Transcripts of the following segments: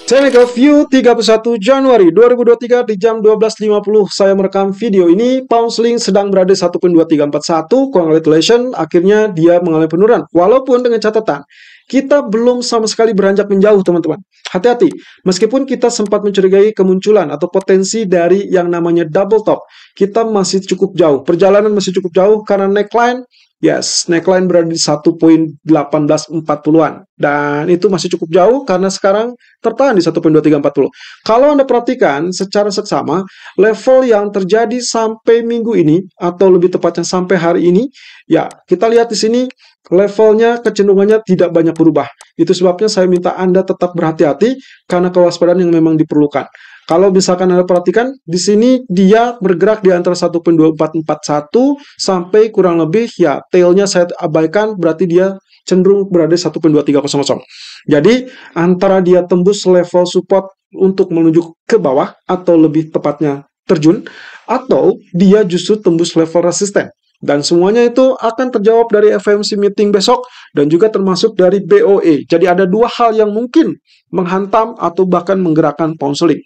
Technical View 31 Januari 2023 di jam 12.50 saya merekam video ini. Pound sterling sedang berada 1.2341. Congratulations, akhirnya dia mengalami penurunan. Walaupun dengan catatan, kita belum sama sekali beranjak menjauh, teman-teman. Hati-hati, meskipun kita sempat mencurigai kemunculan atau potensi dari yang namanya double top, kita masih cukup jauh. Perjalanan masih cukup jauh karena neckline, yes, neckline berada di 1.1840-an. Dan itu masih cukup jauh karena sekarang tertahan di 1.2340. Kalau Anda perhatikan secara seksama, level yang terjadi sampai minggu ini, atau lebih tepatnya sampai hari ini, ya, kita lihat di sini, levelnya, kecenderungannya tidak banyak berubah. Itu sebabnya saya minta Anda tetap berhati-hati karena kewaspadaan yang memang diperlukan. Kalau misalkan Anda perhatikan, di sini dia bergerak di antara 1.2441 sampai kurang lebih, ya, tailnya saya abaikan, berarti dia cenderung berada di 1.2300. Jadi, antara dia tembus level support untuk menuju ke bawah, atau lebih tepatnya terjun, atau dia justru tembus level resisten. Dan semuanya itu akan terjawab dari FOMC meeting besok dan juga termasuk dari BOE. Jadi ada dua hal yang mungkin menghantam atau bahkan menggerakkan pound sterling.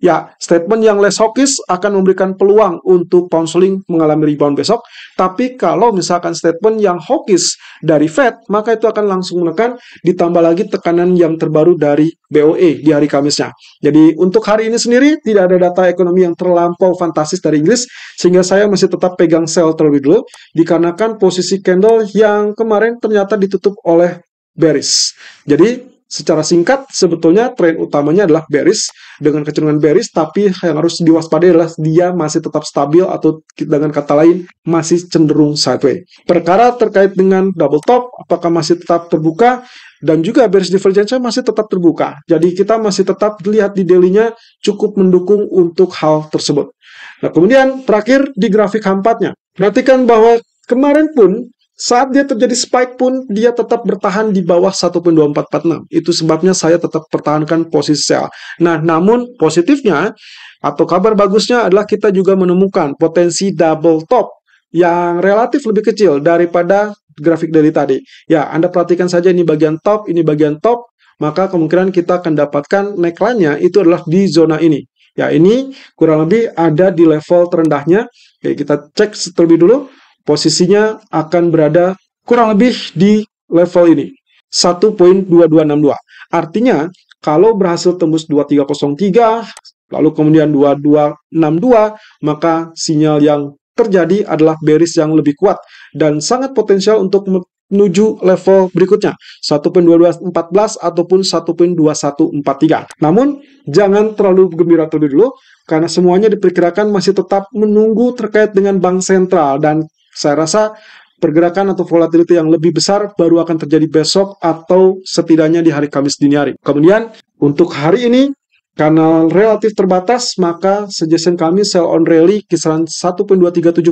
Ya, statement yang less hawkish akan memberikan peluang untuk pound sterling mengalami rebound besok. Tapi kalau misalkan statement yang hawkish dari Fed, maka itu akan langsung menekan, ditambah lagi tekanan yang terbaru dari BOE di hari Kamisnya. Jadi untuk hari ini sendiri tidak ada data ekonomi yang terlampau fantastis dari Inggris, sehingga saya masih tetap pegang sell terlebih dulu, dikarenakan posisi candle yang kemarin ternyata ditutup oleh bearish. Jadi secara singkat, sebetulnya tren utamanya adalah bearish, dengan kecenderungan bearish, tapi yang harus diwaspadai adalah dia masih tetap stabil, atau dengan kata lain, masih cenderung sideways. Perkara terkait dengan double top, apakah masih tetap terbuka, dan juga bearish divergence masih tetap terbuka. Jadi kita masih tetap lihat di daily-nya cukup mendukung untuk hal tersebut. Nah, kemudian terakhir di grafik H4-nya. Perhatikan bahwa kemarin pun, saat dia terjadi spike pun, dia tetap bertahan di bawah 1.2446. Itu sebabnya saya tetap pertahankan posisi sell. Nah, namun positifnya atau kabar bagusnya adalah kita juga menemukan potensi double top yang relatif lebih kecil daripada grafik daily tadi. Ya, Anda perhatikan saja ini bagian top, maka kemungkinan kita akan dapatkan neckline-nya itu adalah di zona ini. Ya, ini kurang lebih ada di level terendahnya. Oke, kita cek terlebih dulu. Posisinya akan berada kurang lebih di level ini, 1.2262. Artinya, kalau berhasil tembus 2303, lalu kemudian 2262, maka sinyal yang terjadi adalah bearish yang lebih kuat dan sangat potensial untuk menuju level berikutnya, 1.2214 ataupun 1.2143. Namun, jangan terlalu gembira terlebih dulu, karena semuanya diperkirakan masih tetap menunggu terkait dengan bank sentral, dan saya rasa pergerakan atau volatility yang lebih besar baru akan terjadi besok atau setidaknya di hari Kamis dini hari. Kemudian untuk hari ini, karena relatif terbatas, maka suggestion kami sell on rally kisaran 1.2370,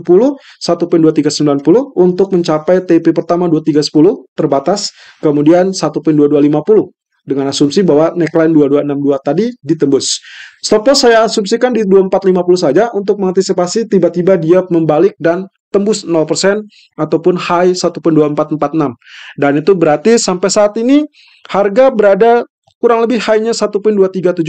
1.2390 untuk mencapai TP pertama 2310 terbatas, kemudian 1.2250. Dengan asumsi bahwa neckline 2262 tadi ditembus. Stop loss saya asumsikan di 2450 saja untuk mengantisipasi tiba-tiba dia membalik dan tembus 0% ataupun high 1.2446. Dan itu berarti sampai saat ini harga berada kurang lebih high-nya 1.2370.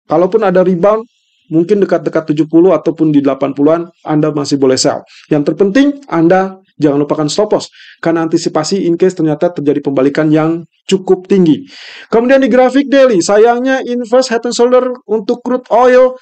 Kalaupun ada rebound mungkin dekat-dekat 70 ataupun di 80-an, Anda masih boleh sell. Yang terpenting Anda jangan lupakan stop loss, karena antisipasi in case ternyata terjadi pembalikan yang cukup tinggi. Kemudian di grafik daily, sayangnya inverse head and shoulder untuk crude oil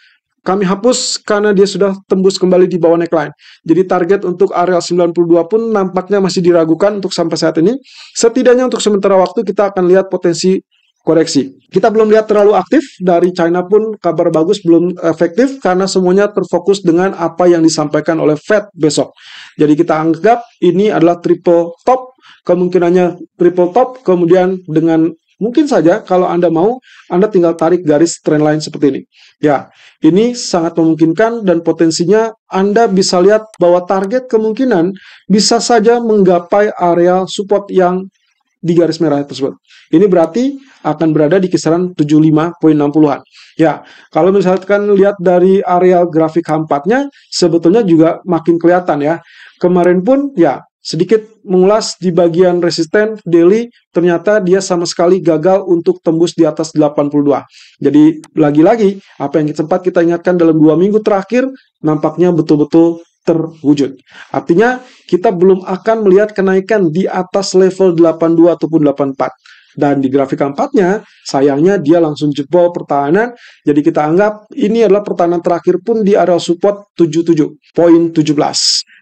kami hapus karena dia sudah tembus kembali di bawah neckline. Jadi target untuk area 92 pun nampaknya masih diragukan untuk sampai saat ini. Setidaknya untuk sementara waktu kita akan lihat potensi koreksi. Kita belum lihat terlalu aktif, dari China pun kabar bagus belum efektif karena semuanya terfokus dengan apa yang disampaikan oleh Fed besok. Jadi kita anggap ini adalah triple top, kemungkinannya triple top, kemudian dengan mungkin saja kalau Anda mau, Anda tinggal tarik garis trendline seperti ini. Ya, ini sangat memungkinkan dan potensinya Anda bisa lihat bahwa target kemungkinan bisa saja menggapai area support yang di garis merah tersebut. Ini berarti akan berada di kisaran 75.60-an. Ya, kalau misalkan lihat dari area grafik H4-nya, sebetulnya juga makin kelihatan ya. Kemarin pun ya sedikit mengulas di bagian resisten daily, ternyata dia sama sekali gagal untuk tembus di atas 82. Jadi lagi-lagi apa yang sempat kita ingatkan dalam 2 minggu terakhir nampaknya betul-betul terwujud. Artinya kita belum akan melihat kenaikan di atas level 82 ataupun 84. Dan di grafik keempatnya, sayangnya dia langsung jebol pertahanan. Jadi kita anggap ini adalah pertahanan terakhir pun di area support 77.17.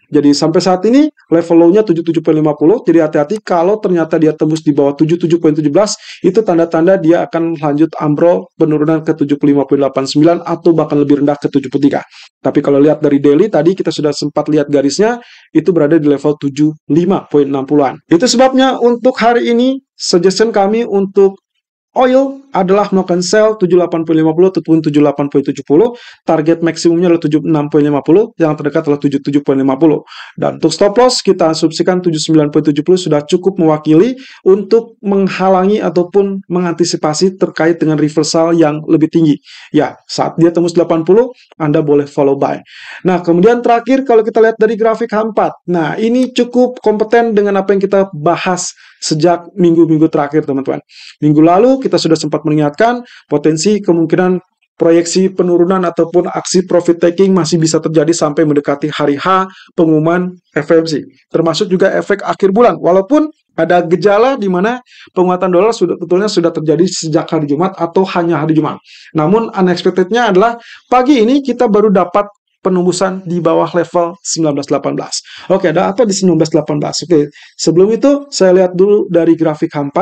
Jadi sampai saat ini level low-nya 77.50. Jadi hati-hati kalau ternyata dia tembus di bawah 77.17, itu tanda-tanda dia akan lanjut ambrol penurunan ke 75.89 atau bahkan lebih rendah ke 73. Tapi kalau lihat dari daily tadi kita sudah sempat lihat garisnya itu berada di level 75.60-an. Itu sebabnya untuk hari ini suggestion kami untuk oil adalah melakukan sell 78.50 ataupun 78.70. Target maksimumnya adalah 76.50, yang terdekat adalah 77.50. Dan untuk stop loss kita asumsikan 79.70 sudah cukup mewakili untuk menghalangi ataupun mengantisipasi terkait dengan reversal yang lebih tinggi. Ya, saat dia tembus 80, Anda boleh follow buy. Nah, kemudian terakhir kalau kita lihat dari grafik H4. Nah, ini cukup kompeten dengan apa yang kita bahas sejak minggu-minggu terakhir, teman-teman. Minggu lalu kita sudah sempat mengingatkan potensi kemungkinan proyeksi penurunan ataupun aksi profit taking masih bisa terjadi sampai mendekati hari H pengumuman FOMC. Termasuk juga efek akhir bulan. Walaupun ada gejala di mana penguatan dolar sebetulnya sudah terjadi sejak hari Jumat atau hanya hari Jumat. Namun unexpected-nya adalah pagi ini kita baru dapat penembusan di bawah level 1918. Oke, ada apa di 1918? Oke, sebelum itu saya lihat dulu dari grafik H4.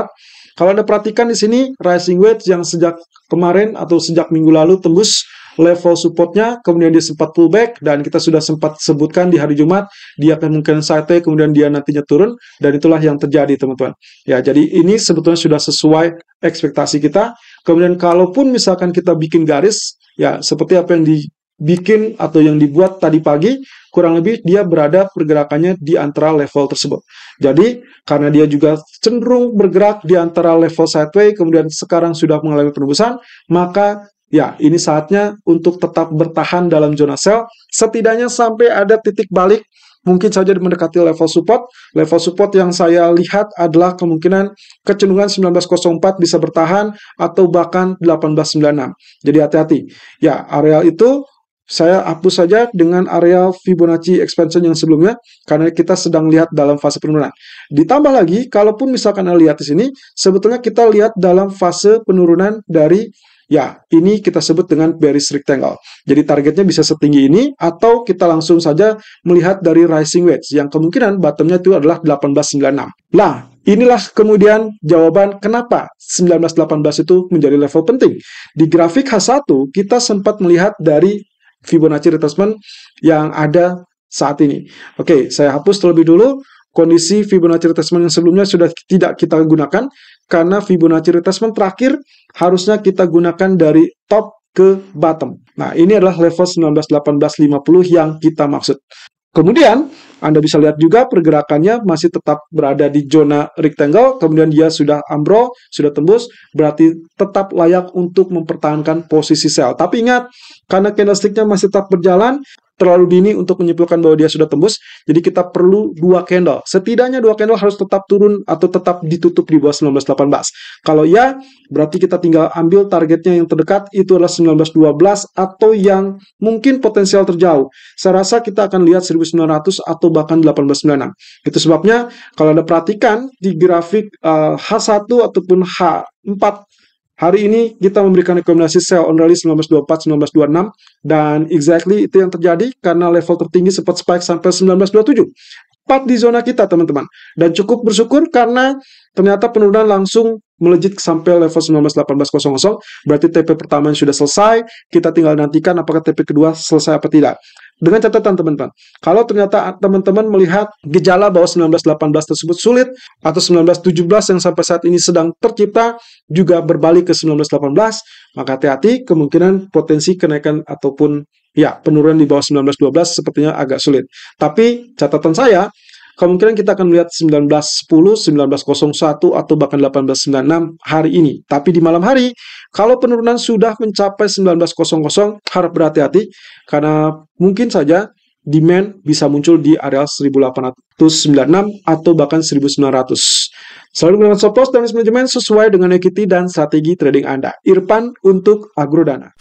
Kalau Anda perhatikan di sini rising wedge yang sejak kemarin atau sejak minggu lalu tembus level supportnya, kemudian dia sempat pullback dan kita sudah sempat sebutkan di hari Jumat dia akan mungkin sideway, kemudian dia nantinya turun dan itulah yang terjadi, teman-teman. Ya, jadi ini sebetulnya sudah sesuai ekspektasi kita. Kemudian kalaupun misalkan kita bikin garis, ya seperti apa yang dibikin atau yang dibuat tadi pagi, kurang lebih dia berada pergerakannya di antara level tersebut. Jadi, karena dia juga cenderung bergerak di antara level sideway, kemudian sekarang sudah mengalami penembusan, maka ya ini saatnya untuk tetap bertahan dalam zona sell, setidaknya sampai ada titik balik, mungkin saja mendekati level support. Level support yang saya lihat adalah kemungkinan kecenderungan 1904 bisa bertahan atau bahkan 1896. Jadi hati-hati. Ya, areal itu saya hapus saja dengan area Fibonacci expansion yang sebelumnya karena kita sedang lihat dalam fase penurunan. Ditambah lagi, kalaupun misalkan Anda lihat di sini, sebetulnya kita lihat dalam fase penurunan dari, ya, ini kita sebut dengan bearish rectangle. Jadi targetnya bisa setinggi ini atau kita langsung saja melihat dari rising wedge yang kemungkinan bottomnya itu adalah 1896. Nah, inilah kemudian jawaban kenapa 1918 itu menjadi level penting. Di grafik H1 kita sempat melihat dari Fibonacci retracement yang ada saat ini. Oke, saya hapus terlebih dulu. Kondisi Fibonacci retracement yang sebelumnya sudah tidak kita gunakan karena Fibonacci retracement terakhir harusnya kita gunakan dari top ke bottom. Nah, ini adalah level 1918.50 yang kita maksud. Kemudian, Anda bisa lihat juga pergerakannya masih tetap berada di zona rectangle, kemudian dia sudah ambrol, sudah tembus, berarti tetap layak untuk mempertahankan posisi sell. Tapi ingat, karena candlestick-nya masih tetap berjalan, terlalu dini untuk menyimpulkan bahwa dia sudah tembus, jadi kita perlu 2 candle. Setidaknya 2 candle harus tetap turun atau tetap ditutup di bawah 1918. Kalau ya, berarti kita tinggal ambil targetnya yang terdekat, itu adalah 1912 atau yang mungkin potensial terjauh. Saya rasa kita akan lihat 1900 atau bahkan 1896. Itu sebabnya kalau Anda perhatikan di grafik H1 ataupun H4, hari ini kita memberikan rekomendasi sell on rally 1924-1926 dan exactly itu yang terjadi karena level tertinggi sempat spike sampai 1927. Tepat di zona kita, teman-teman. Dan cukup bersyukur karena ternyata penurunan langsung melejit sampai level 1918.00. Berarti TP pertama sudah selesai, kita tinggal nantikan apakah TP kedua selesai apa tidak. Dengan catatan, teman-teman, kalau ternyata teman-teman melihat gejala bahwa 1918 tersebut sulit atau 1917 yang sampai saat ini sedang tercipta juga berbalik ke 1918, maka hati-hati, kemungkinan potensi kenaikan ataupun ya penurunan di bawah 1912 sepertinya agak sulit. Tapi catatan saya, kemungkinan kita akan melihat 1910, 1901 atau bahkan 1896 hari ini. Tapi di malam hari, kalau penurunan sudah mencapai 1900, harap berhati-hati karena mungkin saja demand bisa muncul di area 1896 atau bahkan 1900. Selalu menggunakan stop loss dan risk management sesuai dengan equity dan strategi trading Anda. Irfan untuk Agrodana.